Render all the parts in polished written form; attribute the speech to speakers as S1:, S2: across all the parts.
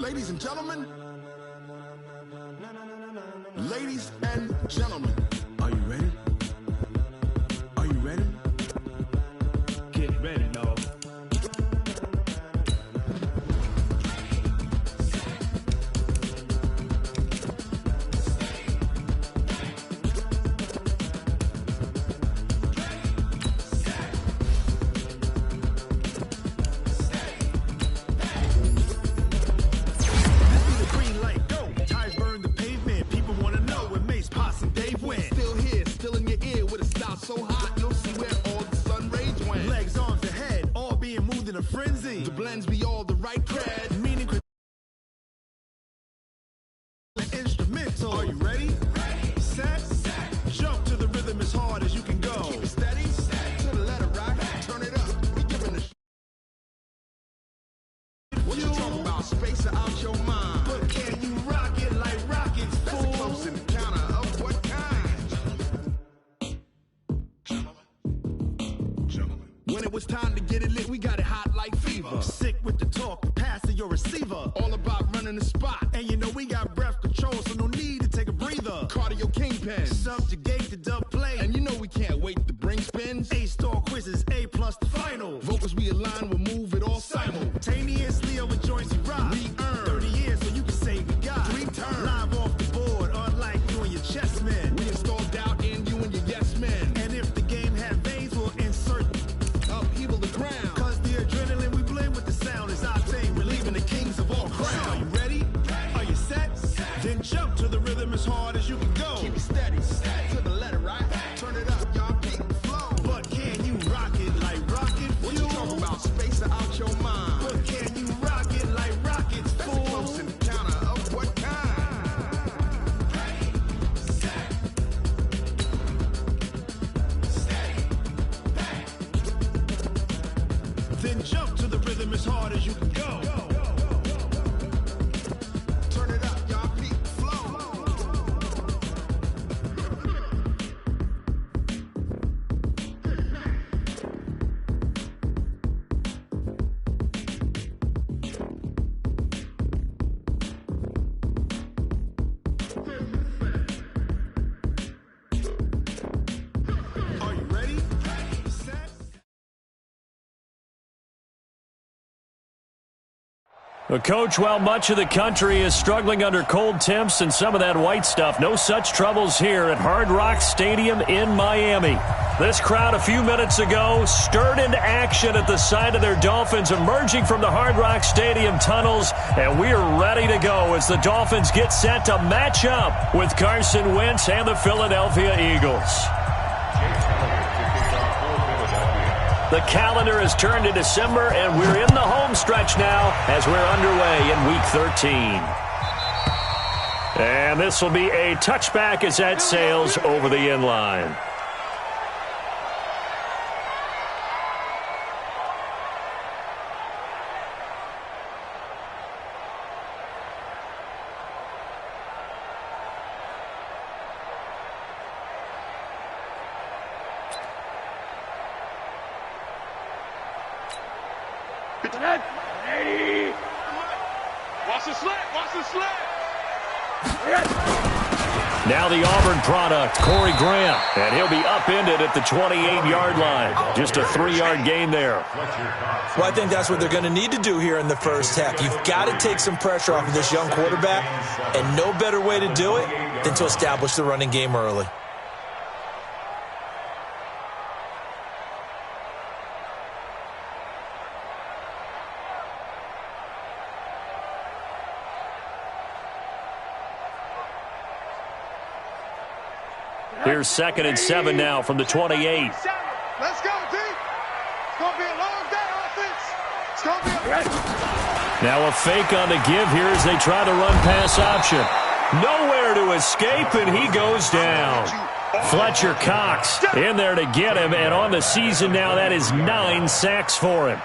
S1: Ladies and gentlemen. Ladies and gentlemen. Are you ready? Are you ready? Get ready, y'all.
S2: So hot, you'll see where all the sun rays went.
S1: Legs, arms, ahead, all being moved in a frenzy.
S2: The blends be all the right cred.
S1: Meaning instrumental. Are you ready?
S2: Ready.
S1: Set. Jump to the rhythm as hard as you can go.
S2: Keep it steady. To the letter right. Turn it up. We giving the what you talking about? Space out your mind.
S1: But can you rock it like rockets, fool?
S2: That's a close encounter of what kind? When it was time to get it lit, we got it hot like fever.
S1: Sick with the talk, passing your receiver.
S2: All about running the spot.
S1: And you know we got breath control, so no need to take a breather.
S2: Cardio kingpin.
S1: Subjugate the dub play.
S2: And you know we can't wait to bring spins.
S1: A-star quizzes, A+ the final.
S2: Vocals we align, we'll move it all
S1: simultaneously over joints we rock.
S2: We earn
S1: 30 years so you can say we got
S2: 3 turns.
S1: Live off the board, unlike you and your chess men.
S2: We install doubt in you and your yes men.
S1: And if the game had veins, we'll insert
S2: upheaval the crown.
S1: Cause the adrenaline we blend with the sound is octane, relieving the kings of all crowns. Are you ready? Are you set? Then jump to the rhythm as hard as you can go.
S2: Keep it steady. To the letter right. Turn it up, y'all keep the flow.
S1: But can you rock it like rocket fuel?
S2: What you talking about? Space out your mind.
S1: But can you rock it like rockets,
S2: That's
S1: fool?
S2: a close encounter of what kind?
S1: Ready, set, steady, back. Then jump to the rhythm as hard as you can go.
S2: Turn it up, y'all keep the flow.
S1: Are you ready? Set.
S3: Well, Coach, while much of the country is struggling under cold temps and some of that white stuff, no such troubles here at Hard Rock Stadium in Miami. This crowd a few minutes ago stirred into action at the side of their Dolphins emerging from the Hard Rock Stadium tunnels, and we are ready to go as the Dolphins get set to match up with Carson Wentz and the Philadelphia Eagles. The calendar has turned to December, and we're in the home stretch now as we're underway in Week 13. And this will be a touchback as that sails over the end line.
S4: Watch the slant, watch the slant.
S3: Now the Auburn product, Corey Graham, and he'll be upended at the 28-yard line. Just a 3-yard gain there.
S5: Well, I think that's what they're going to need to do here in the first half. You've got to take some pressure off of this young quarterback, and no better way to do it than to establish the running game early.
S3: Here's 2nd and 7 now from the 28.
S4: Let's go, D. It's going to be a long day, offense. It's going to be a...
S3: Now a fake on the give here as they try the run-pass option. Nowhere to escape, and he goes down. Fletcher Cox in there to get him, and on the season now, that is 9 sacks for him.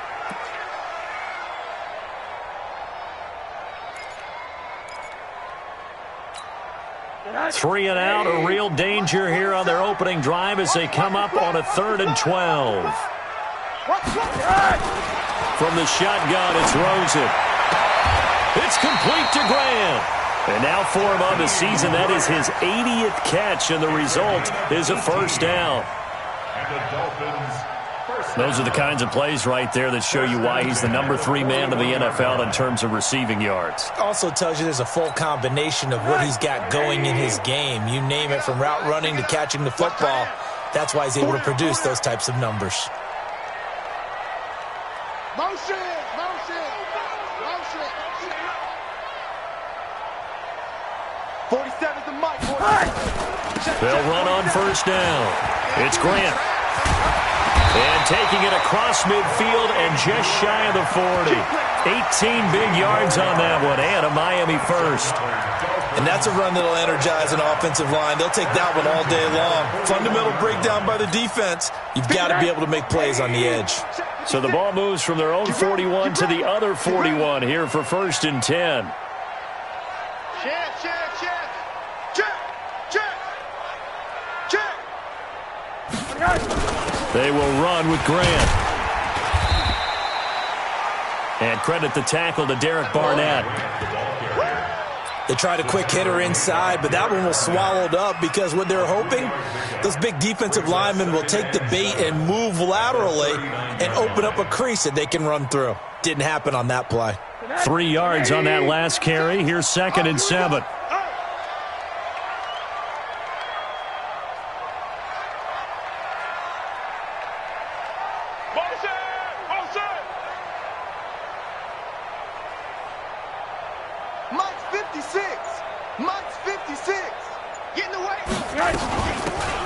S3: Three and out, a real danger here on their opening drive as they come up on a 3rd and 12. From the shotgun, it's Rosen. It's complete to Grant. And now for him on the season, that is his 80th catch, and the result is a first down. Those are the kinds of plays right there that show you why he's the number 3 man in the NFL in terms of receiving yards.
S5: Also tells you there's a full combination of what he's got going in his game. You name it, from route running to catching the football. That's why he's able to produce those types of numbers.
S4: Motion.
S3: They'll run on first down. It's Grant. And taking it across midfield and just shy of the 40. 18 big yards on that one, and a Miami first.
S5: And that's a run that'll energize an offensive line. They'll take that one all day long. Fundamental breakdown by the defense. You've got to be able to make plays on the edge.
S3: So the ball moves from their own 41 to the other 41 here for first and 10. They will run with Grant. And credit the tackle to Derek Barnett.
S5: They tried a quick hitter inside, but that one was swallowed up because what they're hoping, those big defensive linemen will take the bait and move laterally and open up a crease that they can run through. Didn't happen on that play.
S3: 3 yards on that last carry. Here's 2nd and 7.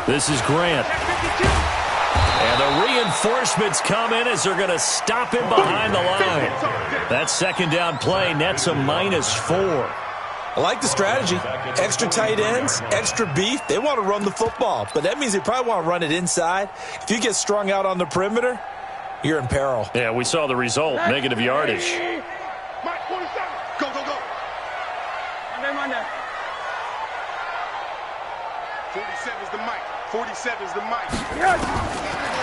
S3: This is Grant. And the reinforcements come in as they're going to stop him behind the line. That second down play nets a -4.
S5: I like the strategy. Extra tight ends, extra beef. They want to run the football, but that means they probably want to run it inside. If you get strung out on the perimeter, you're in peril.
S3: Yeah, we saw the result, negative yardage.
S4: Go. 47's the mic. 47's the mic.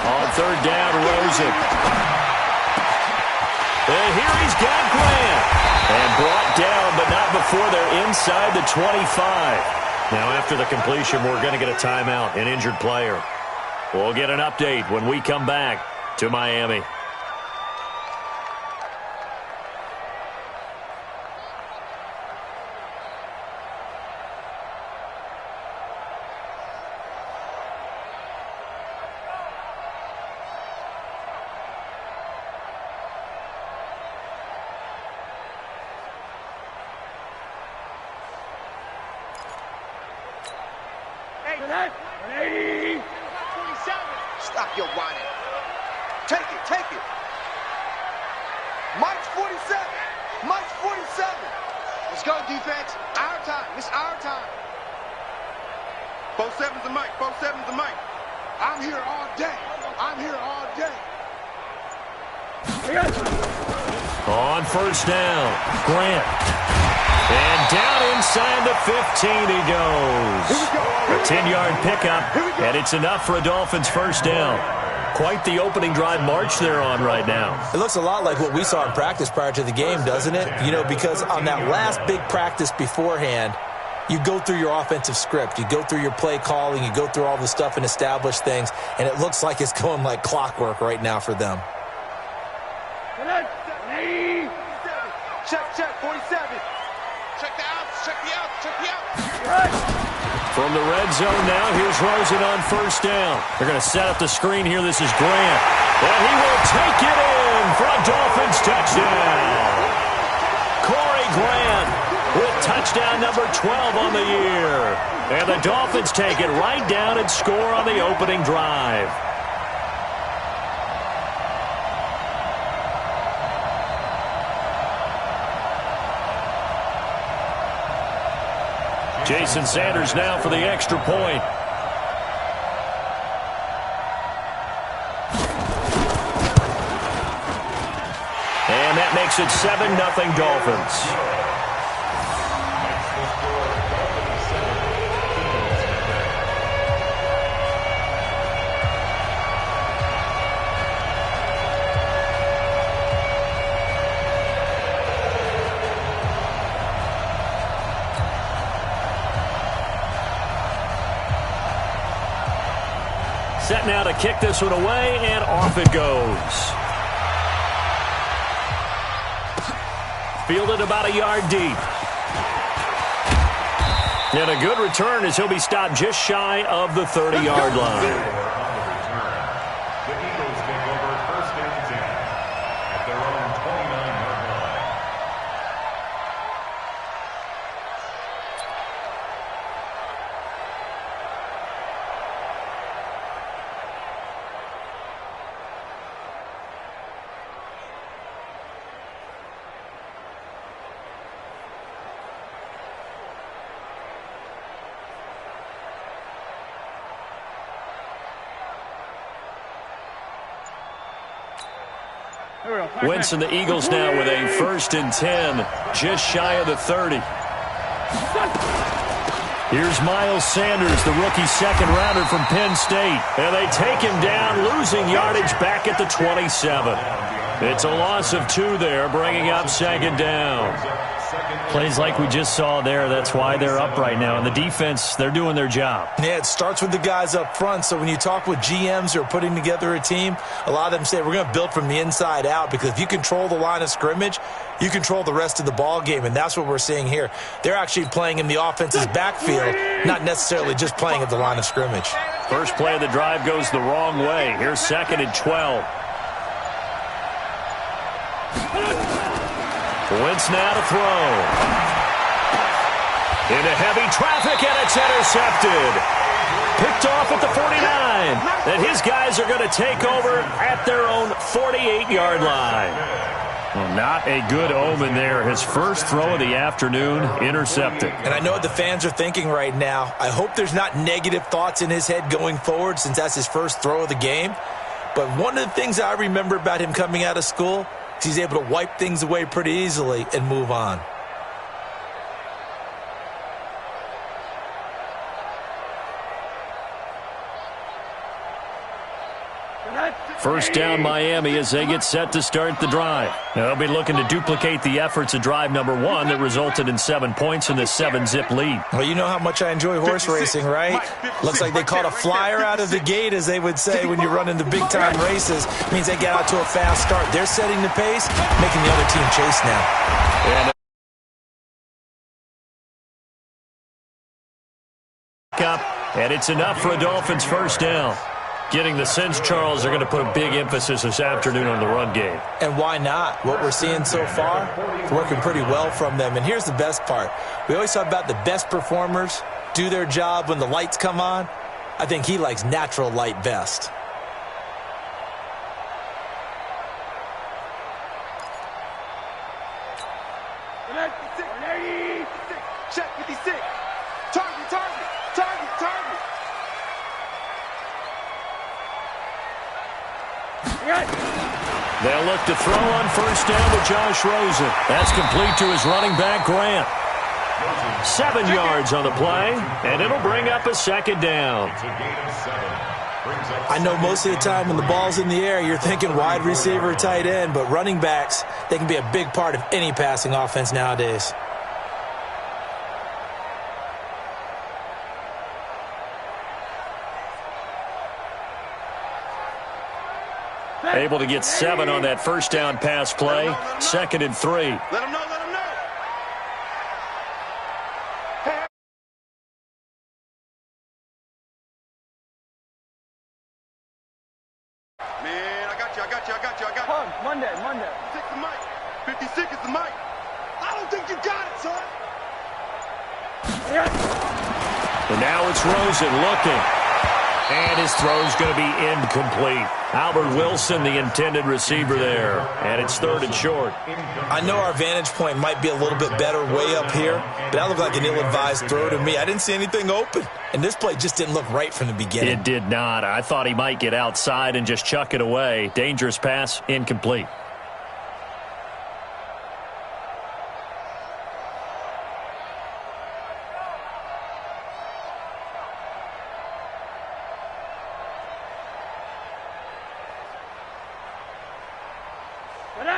S3: On third down, Rosen. And here he's got Grant. And brought down, but not before they're inside the 25. Now after the completion, we're going to get a timeout, an injured player. We'll get an update when we come back to Miami.
S2: Stop your whining. Take it. Mike's 47. Mike's 47.
S4: Let's go, defense. Our time. It's our time. 47's the mic. 47's the mic. I'm here all day.
S3: On first down, Grant. And down inside the 15 he goes. A 10-yard pickup, and it's enough for a Dolphins first down. Quite the opening drive march they're on right now.
S5: It looks a lot like what we saw in practice prior to the game, doesn't it? You know, because on that last big practice beforehand, you go through your offensive script. You go through your play calling. You go through all the stuff and establish things, and it looks like it's going like clockwork right now for them.
S2: Check, 47.
S4: Check the outs.
S3: From the red zone now, here's Rosen on first down. They're going to set up the screen here. This is Grant. And he will take it in for a Dolphins touchdown. Corey Grant with touchdown number 12 on the year. And the Dolphins take it right down and score on the opening drive. Jason Sanders now for the extra point. And that makes it 7-0 Dolphins. set now to kick this one away, and off it goes. Fielded about a yard deep. And a good return as he'll be stopped just shy of the 30-yard line. Wentz and the Eagles now with a 1st and 10, just shy of the 30. Here's Miles Sanders, the rookie second-rounder from Penn State. And they take him down, losing yardage back at the 27. It's a loss of 2 there, bringing up 2nd down. Plays like we just saw there, that's why they're up right now. And the defense, they're doing their job.
S5: Yeah, it starts with the guys up front. So when you talk with GMs who are putting together a team, a lot of them say we're going to build from the inside out, because if you control the line of scrimmage, you control the rest of the ball game, and that's what we're seeing here. They're actually playing in the offense's backfield, not necessarily just playing at the line of scrimmage.
S3: First play of the drive goes the wrong way. Here's 2nd and 12. Wentz now to throw. Into heavy traffic, and it's intercepted. Picked off at the 49. And his guys are going to take over at their own 48-yard line. Well, not a good omen there. His first throw of the afternoon, intercepted.
S5: And I know what the fans are thinking right now. I hope there's not negative thoughts in his head going forward, since that's his first throw of the game. But one of the things I remember about him coming out of school, he's able to wipe things away pretty easily and move on.
S3: First down Miami as they get set to start the drive. They'll be looking to duplicate the efforts of drive number 1 that resulted in 7 points in the 7-zip lead.
S5: Well, you know how much I enjoy horse racing, right? Looks like they caught a flyer out of the gate, as they would say when you're running the big-time races. Means they get out to a fast start. They're setting the pace, making the other team chase now.
S3: And it's enough for a Dolphins first down. Getting the sense, Charles, they're going to put a big emphasis this afternoon on the run game.
S5: And why not? What we're seeing so far is working pretty well from them. And here's the best part. We always talk about the best performers do their job when the lights come on. I think he likes natural light best.
S2: Check 56. Target, target, target, target.
S3: They'll look to throw on first down to Josh Rosen. That's complete to his running back, Grant. 7 yards on the play, and it'll bring up a 2nd down.
S5: I know most of the time when the ball's in the air, you're thinking wide receiver, tight end, but running backs, they can be a big part of any passing offense nowadays.
S3: Able to get 7 on that first down pass play. 2nd and 3.
S2: Let him know, let him know. Man, I got you. Monday. Take the mic. 56 is the mic. I don't think you got it, son.
S3: And now it's Rosen looking. And his throw's going to be incomplete. Albert Wilson, the intended receiver there. And it's 3rd and short.
S5: I know our vantage point might be a little bit better way up here, but that looked like an ill-advised throw to me. I didn't see anything open. And this play just didn't look right from the beginning.
S3: It did not. I thought he might get outside and just chuck it away. Dangerous pass, incomplete.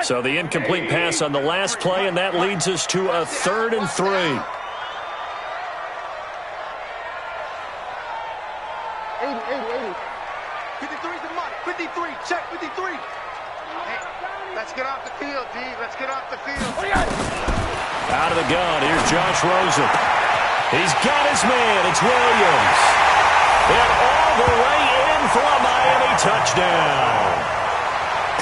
S3: So the incomplete pass on the last play, and that leads us to a 3rd and 3.
S2: 80. Let's get off the field, D. Let's get off the field.
S3: Out of the gun, here's Josh Rosen. He's got his man. It's Williams. And all the way in for a Miami touchdown.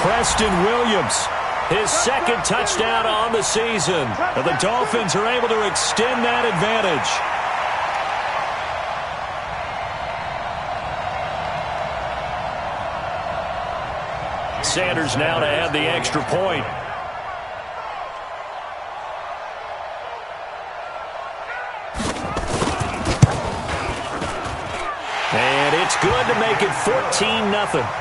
S3: Preston Williams, his second touchdown on the season. And the Dolphins are able to extend that advantage. Sanders now to add the extra point. And it's good to make it 14-0.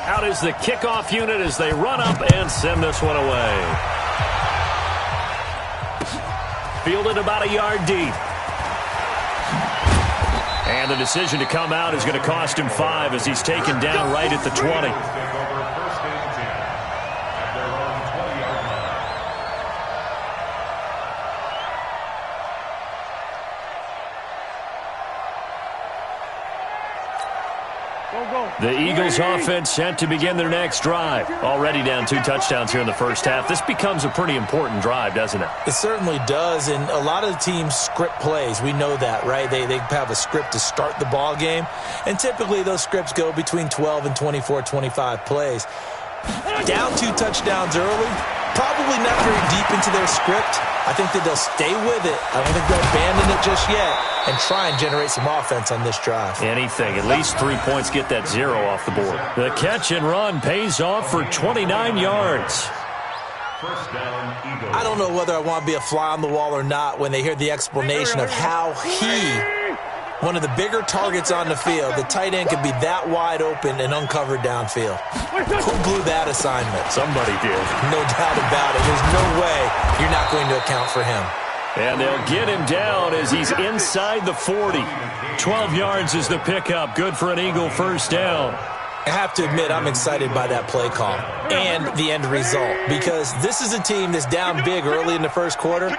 S3: Out is the kickoff unit as they run up and send this one away. Fielded about a yard deep. And the decision to come out is going to cost him 5 as he's taken down right at the 20. The Eagles offense sent to begin their next drive. Already down 2 touchdowns here in the first half. This becomes a pretty important drive, doesn't it?
S5: It certainly does, and a lot of the teams script plays. We know that, right? They have a script to start the ball game, and typically those scripts go between 12 and 24, 25 plays. Down 2 touchdowns early, probably not very deep into their script. I think that they'll stay with it. I don't think they'll abandon it just yet and try and generate some offense on this drive.
S3: Anything. At least 3 points, get that 0 off the board. The catch and run pays off for 29 yards.
S5: I don't know whether I want to be a fly on the wall or not when they hear the explanation of how one of the bigger targets on the field, the tight end could be that wide open and uncovered downfield. Who blew that assignment?
S3: Somebody did.
S5: No doubt about it. There's no way you're not going to account for him.
S3: And they'll get him down as he's inside the 40. 12 yards is the pickup. Good for an Eagle first down.
S5: I have to admit, I'm excited by that play call and the end result because this is a team that's down big early in the first quarter,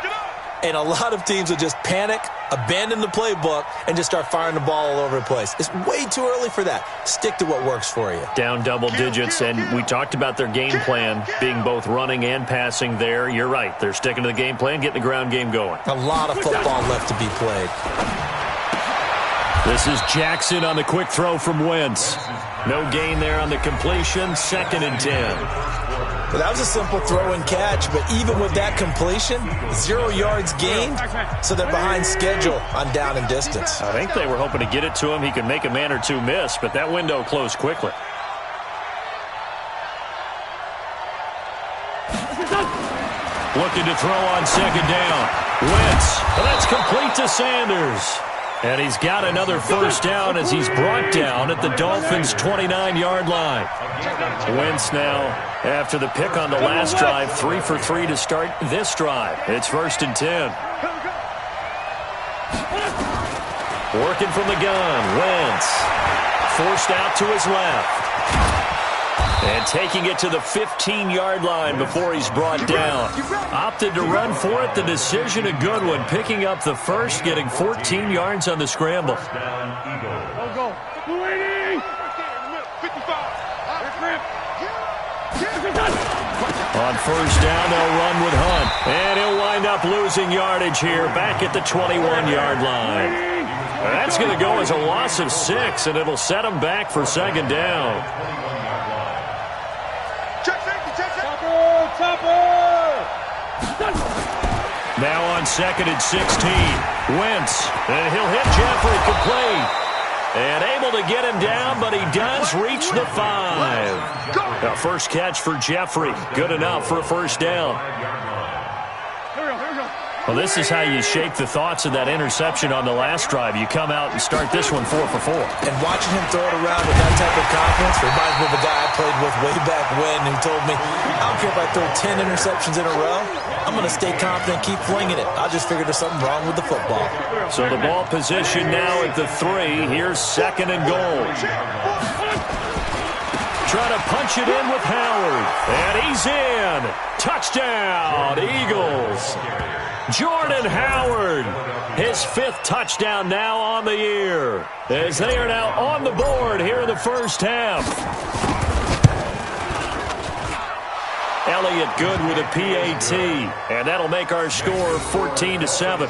S5: and a lot of teams will just panic, abandon the playbook, and just start firing the ball all over the place. It's way too early for that. Stick to what works for you.
S3: Down double digits, and we talked about their game plan being both running and passing there. You're right. They're sticking to the game plan, getting the ground game going.
S5: A lot of football left to be played.
S3: This is Jackson on the quick throw from Wentz. No gain there on the completion. 2nd and 10.
S5: Well, that was a simple throw and catch, but even with that completion, 0 yards gained, so they're behind schedule on down and distance.
S3: I think they were hoping to get it to him. He could make a man or two miss, but that window closed quickly. Looking to throw on 2nd down. Wentz. Well, that's complete to Sanders. And he's got another first down as he's brought down at the Dolphins' 29-yard line. Wentz now, after the pick on the last drive, 3 for 3 to start this drive. It's 1st and 10. Working from the gun, Wentz. Forced out to his left. And taking it to the 15-yard line before he's brought down. Opted to run for it. The decision a good one. Picking up the first, getting 14 yards on the scramble.
S2: Go. 55.
S3: On first down, they'll run with Hunt. And he'll wind up losing yardage here back at the 21-yard line. That's going to go as a loss of 6, and it'll set him back for 2nd down. Now on 2nd and 16. Wentz. And he'll hit Jeffrey complete. And able to get him down, but he does reach the 5. The first catch for Jeffrey. Good enough for a first down. Well, this is how you shake the thoughts of that interception on the last drive. You come out and start this one 4 for 4.
S5: And watching him throw it around with that type of confidence reminds me of a guy I played with way back when who told me, I don't care if I throw 10 interceptions in a row, I'm going to stay confident, keep flinging it. I just figured there's something wrong with the football.
S3: So the ball position now at the 3. Here's 2nd and goal. Trying to punch it in with Howard. And he's in. Touchdown, Eagles. Jordan Howard, his 5th touchdown now on the year, as they are now on the board here in the first half. Elliott good with a PAT, and that'll make our score 14-7.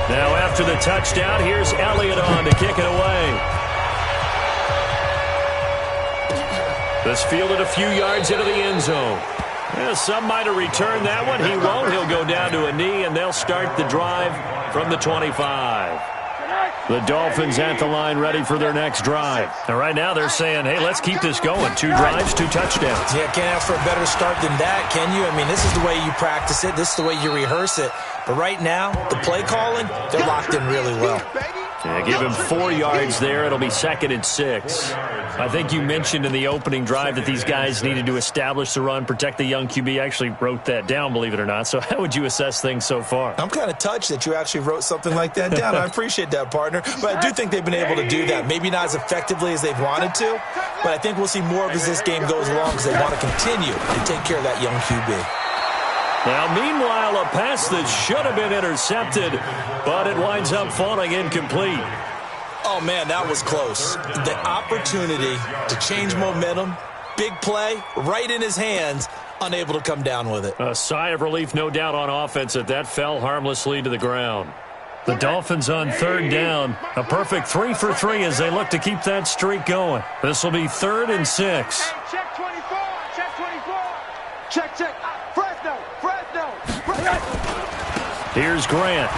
S3: Now after the touchdown, here's Elliott on to kick it away. This fielded a few yards into the end zone. Yeah, some might have returned that one. He won't. He'll go down to a knee, and they'll start the drive from the 25. The Dolphins at the line ready for their next drive. And right now they're saying, hey, let's keep this going. 2 drives, 2 touchdowns.
S5: Yeah, can't ask for a better start than that, can you? I mean, this is the way you practice it. This is the way you rehearse it. But right now, the play calling, they're locked in really well.
S3: Yeah, give him 4 yards there. It'll be 2nd and 6. I think you mentioned in the opening drive that these guys needed to establish the run, protect the young QB. I actually wrote that down, believe it or not. So how would you assess things so far?
S5: I'm kind of touched that you actually wrote something like that down. I appreciate that, partner. But I do think they've been able to do that. Maybe not as effectively as they've wanted to, but I think we'll see more of as this game goes along because they want to continue to take care of that young QB.
S3: Now, meanwhile, a pass that should have been intercepted, but it winds up falling incomplete.
S5: Oh, man, that was close. The opportunity to change momentum, big play, right in his hands, unable to come down with it.
S3: A sigh of relief, no doubt, on offense that fell harmlessly to the ground. The Dolphins on 3rd down. A perfect 3 for 3 as they look to keep that streak going. This will be 3rd and 6.
S2: Check 24. Check 24. Check. Fresno.
S3: Here's Grant.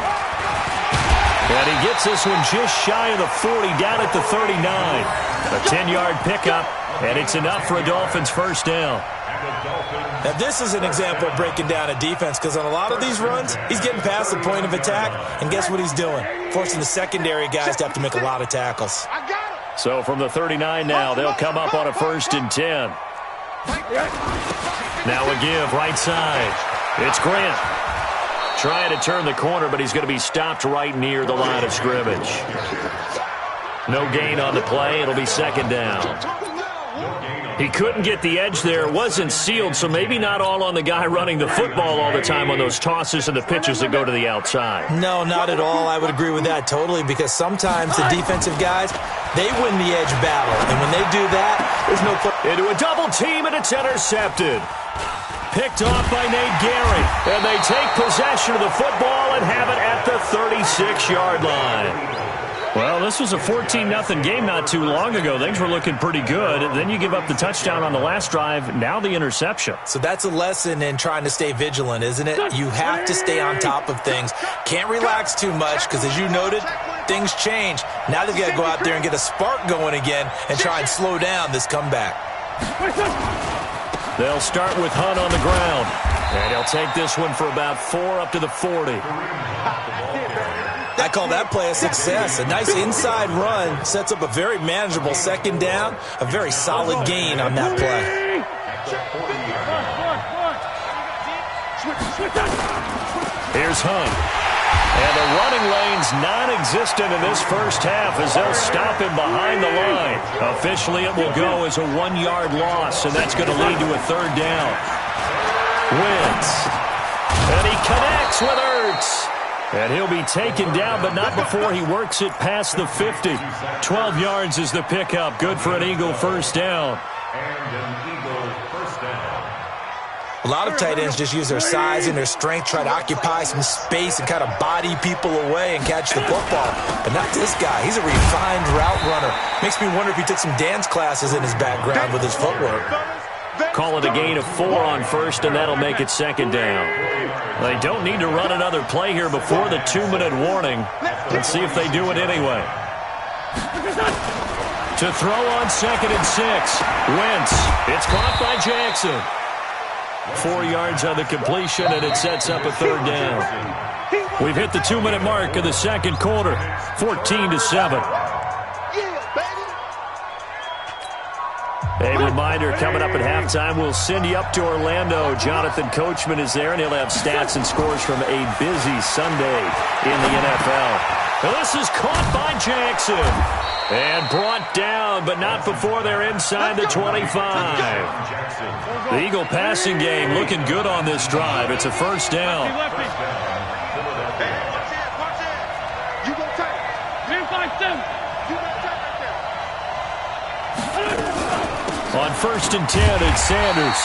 S3: And he gets this one just shy of the 40, down at the 39. A 10-yard pickup, and it's enough for a Dolphins first down.
S5: Now, this is an example of breaking down a defense because on a lot of these runs, he's getting past the point of attack, and guess what he's doing? Forcing the secondary guys to have to make a lot of tackles.
S3: So from the 39 now, they'll come up on a 1st and 10. Now a give, right side. It's Grant. Trying to turn the corner, but he's going to be stopped right near the line of scrimmage. No gain on the play. It'll be 2nd down. He couldn't get the edge there. It wasn't sealed, so maybe not all on the guy running the football all the time on those tosses and the pitches that go to the outside.
S5: No, not at all. I would agree with that totally because sometimes the defensive guys, they win the edge battle. And when they do that, there's no...
S3: Into a double team, and it's intercepted. Picked off by Nate Gary. And they take possession of the football and have it at the 36-yard line. Well, this was a 14-0 game not too long ago. Things were looking pretty good. Then you give up the touchdown on the last drive. Now the interception.
S5: So that's a lesson in trying to stay vigilant, isn't it? You have to stay on top of things. Can't relax too much because, as you noted, things change. Now they've got to go out there and get a spark going again and try and slow down this comeback.
S3: They'll start with Hunt on the ground. And he'll take this one for about 4 up to the 40.
S5: I call that play a success. A nice inside run sets up a very manageable 2nd down, a very solid gain on that play.
S3: Here's Hunt. And the running lane's non-existent in this first half as they'll stop him behind the line. Officially, it will go as a 1-yard loss, and that's going to lead to a 3rd down. Wentz. And he connects with Ertz. And he'll be taken down, but not before he works it past the 50. 12 yards is the pickup. Good for an Eagle first down.
S5: A lot of tight ends just use their size and their strength, try to occupy some space and kind of body people away and catch the football. But not this guy. He's a refined route runner. Makes me wonder if he took some dance classes in his background with his footwork.
S3: Call it a gain of 4 on first, and that'll make it 2nd down. They don't need to run another play here before the 2-minute warning. Let's see if they do it anyway. To throw on 2nd and 6. Wentz. It's caught by Jackson. 4 yards on the completion, and it sets up a third down. We've hit the 2-minute mark of the second quarter, 14-7. A reminder, coming up at halftime, we'll send you up to Orlando. Jonathan Coachman is there, and he'll have stats and scores from a busy Sunday in the NFL. Now this is caught by Jackson and brought down, but not before they're inside the 25. The Eagle passing game looking good on this drive. It's a first down. On 1st and 10, it's Sanders.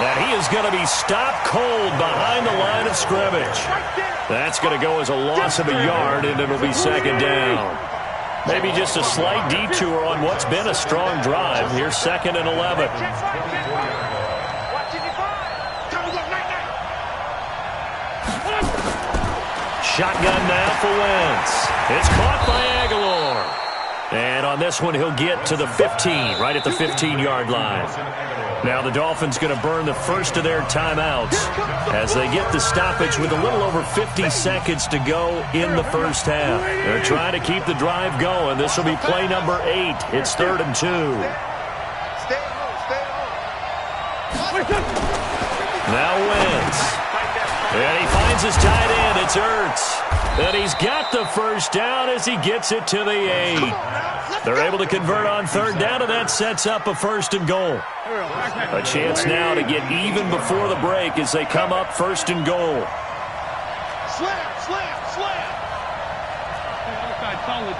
S3: And he is going to be stopped cold behind the line of scrimmage. That's going to go as a loss of a yard, and it'll be second down. Maybe just a slight detour on what's been a strong drive. Here's 2nd and 11. Shotgun now for Wentz. It's caught by Aguilar. And on this one, he'll get to the 15, right at the 15-yard line. Now the Dolphins going to burn the first of their timeouts as they get the stoppage with a little over 50 seconds to go in the first half. They're trying to keep the drive going. This will be play number 8. It's 3rd and 2. Now Wentz. And he finds his tight end. It's Ertz. And he's got the first down as he gets it to the 8. They're able to convert on 3rd down, and that sets up a 1st and goal. A chance now to get even before the break as they come up 1st and goal.
S2: Slam, slam, slam. Solid.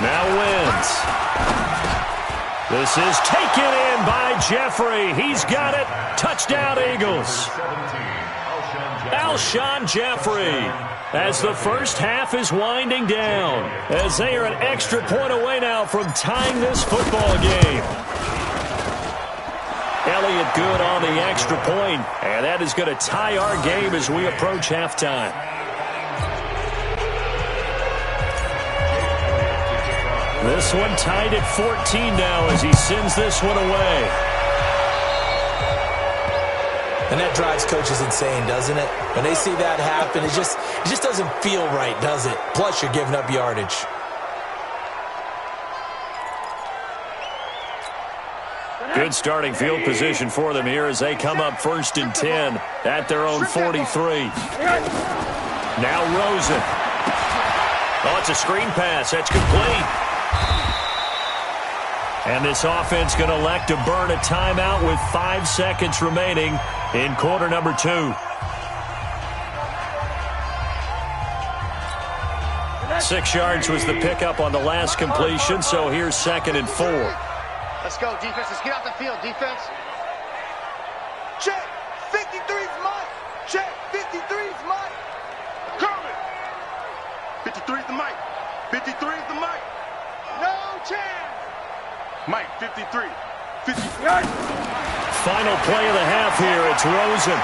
S3: Now Wentz. This is taken in by Jeffrey. He's got it. Touchdown, Eagles. Alshon Jeffrey, as the first half is winding down, as they are an extra point away now from tying this football game. Elliott good on the extra point, and that is going to tie our game as we approach halftime. This one tied at 14 now as he sends this one away.
S5: And that drives coaches insane, doesn't it? When they see that happen, it just doesn't feel right, does it? Plus, you're giving up yardage.
S3: Good starting field position for them here as they come up 1st and 10 at their own 43. Now Rosen. Oh, it's a screen pass. That's complete. And this offense going to elect to burn a timeout with 5 seconds remaining in quarter number 2. 6 yards was the pickup on the last completion, so here's 2nd and 4.
S2: Let's go, defense. Let's get out the field, defense. Check. 53's Mike. Check. 53's Mike. Kermit.
S4: 53's the Mike. 53's the Mike.
S2: No chance.
S4: Mike, 53. 50.
S3: Final play of the half here. It's Rosen.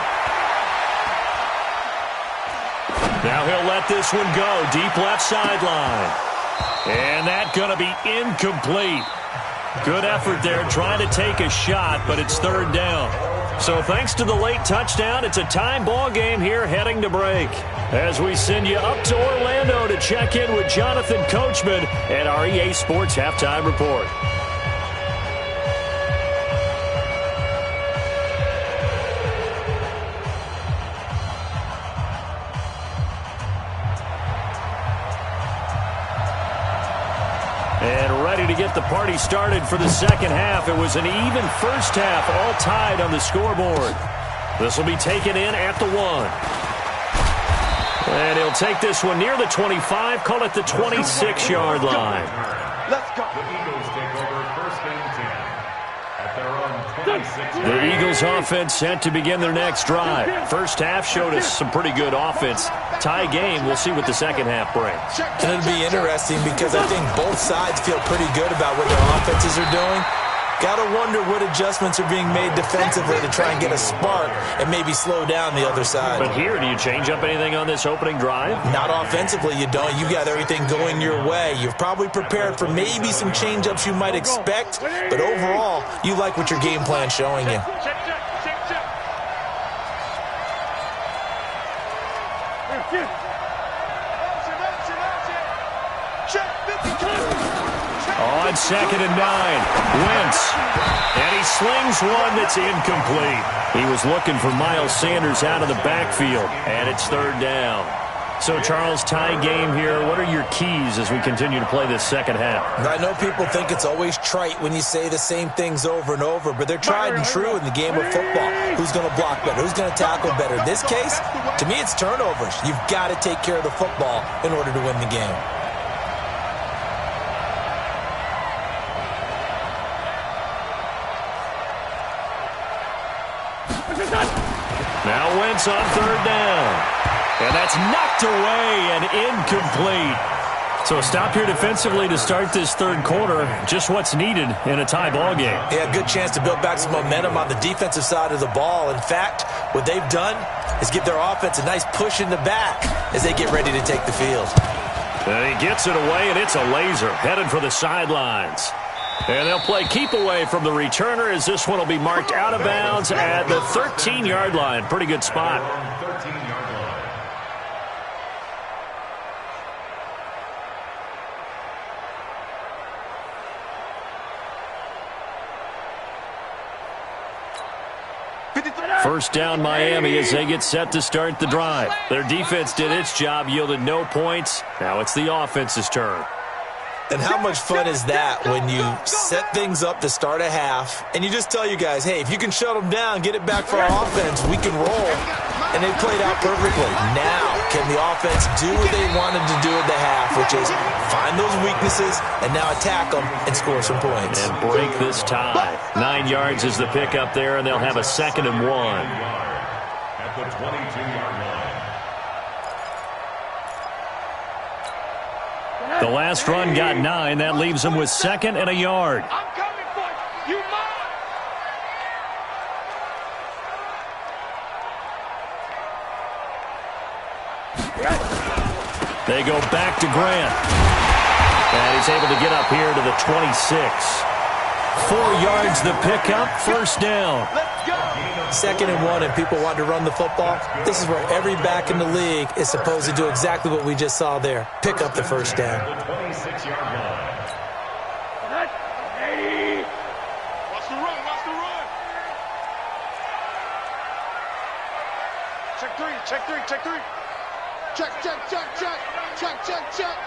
S3: Now he'll let this one go. Deep left sideline. And that going to be incomplete. Good effort there trying to take a shot, but it's 3rd down. So thanks to the late touchdown, it's a time ball game here heading to break. As we send you up to Orlando to check in with Jonathan Coachman at our EA Sports Halftime Report. And ready to get the party started for the second half. It was an even first half, all tied on the scoreboard. This will be taken in at the 1. And he'll take this one near the 25, call it the 26-yard line.
S2: Let's go.
S1: The Eagles take over 1st and 10 at their own 26.
S3: The Eagles offense set to begin their next drive. First half showed us some pretty good offense. Tie game, we'll see what the second half brings.
S5: And it'll be interesting because I think both sides feel pretty good about what their offenses are doing. Got to wonder what adjustments are being made defensively to try and get a spark and maybe slow down the other side.
S3: But here, do you change up anything on this opening drive?
S5: Not offensively, you don't. You got everything going your way. You've probably prepared for maybe some change-ups you might expect, but overall, you like what your game plan's showing you.
S3: On 2nd and 9, Wentz. And he slings one that's incomplete. He was looking for Miles Sanders out of the backfield, and it's 3rd down. So, Charles, tie game here. What are your keys as we continue to play this second half?
S5: I know people think it's always trite when you say the same things over and over, but they're tried and true in the game of football. Who's going to block better? Who's going to tackle better? In this case, to me, it's turnovers. You've got to take care of the football in order to win the game.
S3: Now Wentz on 3rd down. And that's knocked away and incomplete. So a stop here defensively to start this 3rd quarter. Just what's needed in a tie ball game.
S5: Yeah, good chance to build back some momentum on the defensive side of the ball. In fact, what they've done is give their offense a nice push in the back as they get ready to take the field.
S3: And he gets it away, and it's a laser headed for the sidelines. And they'll play keep away from the returner as this one will be marked out of bounds at the 13-yard line. Pretty good spot. First down Miami as they get set to start the drive. Their defense did its job, yielded no points. Now it's the offense's turn.
S5: And how much fun is that when you set things up to start a half and you just tell you guys, hey, if you can shut them down, get it back for our offense, we can roll. And they played out perfectly. Now, can the offense do what they wanted to do at the half, which is find those weaknesses and now attack them and score some points.
S3: And break this tie. 9 yards is the pickup there, and they'll have a 2nd and 1.
S1: At the 22-yard line.
S3: The last run got 9. That leaves them with 2nd and a yard.
S2: I'm coming for you. You mine.
S3: They go back to Grant. And he's able to get up here to the 26. 4 yards the pickup, 1st down.
S2: Let's go.
S5: 2nd and 1 and people want to run the football. This is where every back in the league is supposed to do exactly what we just saw there. Pick up the 1st down.
S1: The 26-yard line.
S2: Watch the run. Watch the run. Check 3. Check 3. Check 3. Check, check, check, check. Check, check, check.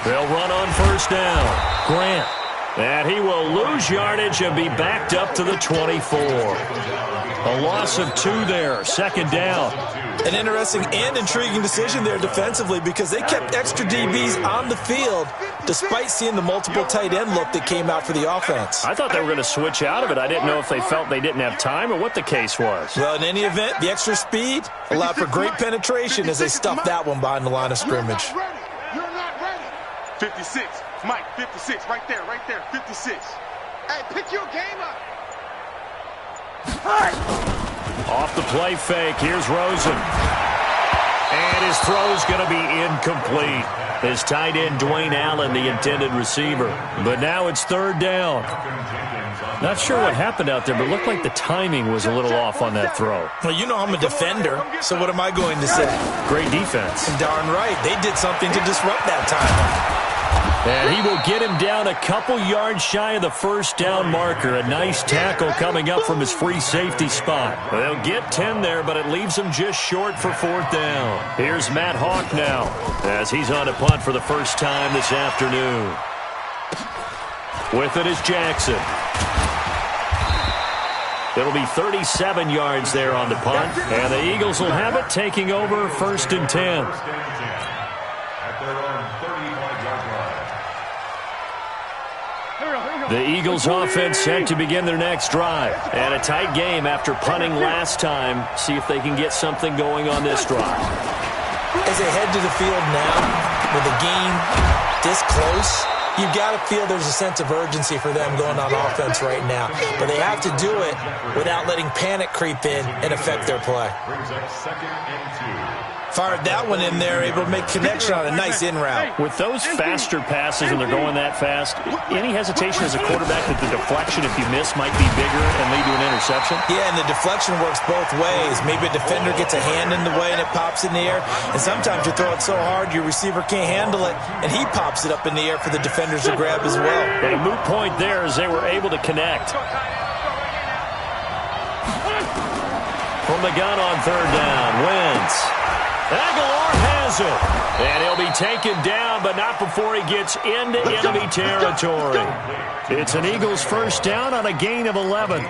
S3: They'll run on 1st down. Grant. And he will lose yardage and be backed up to the 24. A loss of 2 there. 2nd down.
S5: An interesting and intriguing decision there defensively because they kept extra DBs on the field despite seeing the multiple tight end look that came out for the offense.
S3: I thought they were going to switch out of it. I didn't know if they felt they didn't have time or what the case was.
S5: Well, in any event, the extra speed allowed for great penetration as they stuffed that one behind the line of scrimmage.
S2: You're not ready.
S4: 56. Mike, 56. Right there, 56.
S2: Hey, pick your game up.
S3: Off the play fake, here's Rosen. And his throw's going to be incomplete. His tight end, Dwayne Allen, the intended receiver. But now it's 3rd down. Not sure what happened out there, but it looked like the timing was a little off on that throw.
S5: Well, you know I'm a defender, so what am I going to say?
S3: Great defense.
S5: Darn right. They did something to disrupt that timing.
S3: And he will get him down a couple yards shy of the 1st down marker. A nice tackle coming up from his free safety spot. They'll get 10 there, but it leaves him just short for 4th down. Here's Matt Hawk now as he's on a punt for the first time this afternoon. With it is Jackson. It'll be 37 yards there on the punt. And the Eagles will have it, taking over 1st and 10.
S1: At their own 35-yard line.
S3: The Eagles offense set to begin their next drive. And a tight game after punting last time. See if they can get something going on this drive.
S5: As they head to the field now, with the game this close, you've got to feel there's a sense of urgency for them going on offense right now. But they have to do it without letting panic creep in and affect their play. Fired that one in there, able to make connection on a nice in route.
S3: With those faster passes when they're going that fast, any hesitation as a quarterback that the deflection, if you miss, might be bigger and lead to an interception?
S5: Yeah, and the deflection works both ways. Maybe a defender gets a hand in the way and it pops in the air. And sometimes you throw it so hard your receiver can't handle it, and he pops it up in the air for the defenders to grab as well.
S3: But a moot point there as they were able to connect. From the gun on third down, Wentz. Aguilar has it. And he'll be taken down, but not before he gets into enemy territory. It's an Eagles first down on a gain of 11.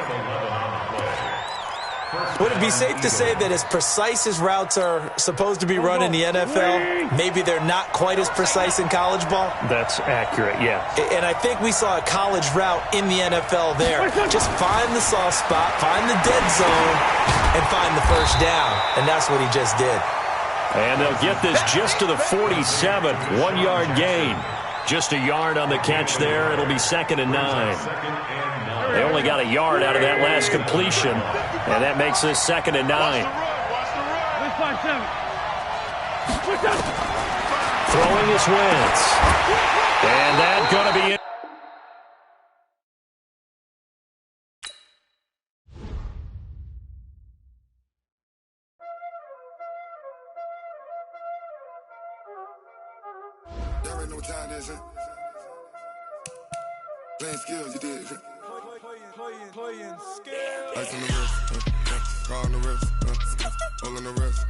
S5: Would it be safe to say that as precise as routes are supposed to be run in the NFL, maybe they're not quite as precise in college ball?
S3: That's accurate, yeah.
S5: And I think we saw a college route in the NFL there. Just find the soft spot, find the dead zone, and find the first down. And that's what he just did.
S3: And they'll get this just to the 47, 1-yard gain. Just a yard on the catch there. It'll be 2nd and 9. They only got a yard out of that last completion, and that makes this 2nd and 9. Throwing is Wentz. And that's going to be it.
S6: Y'all know what time it is, huh? Playing skills, you did. Playing skills. Ice on the wrist, car on the wrist, hole in the wrist,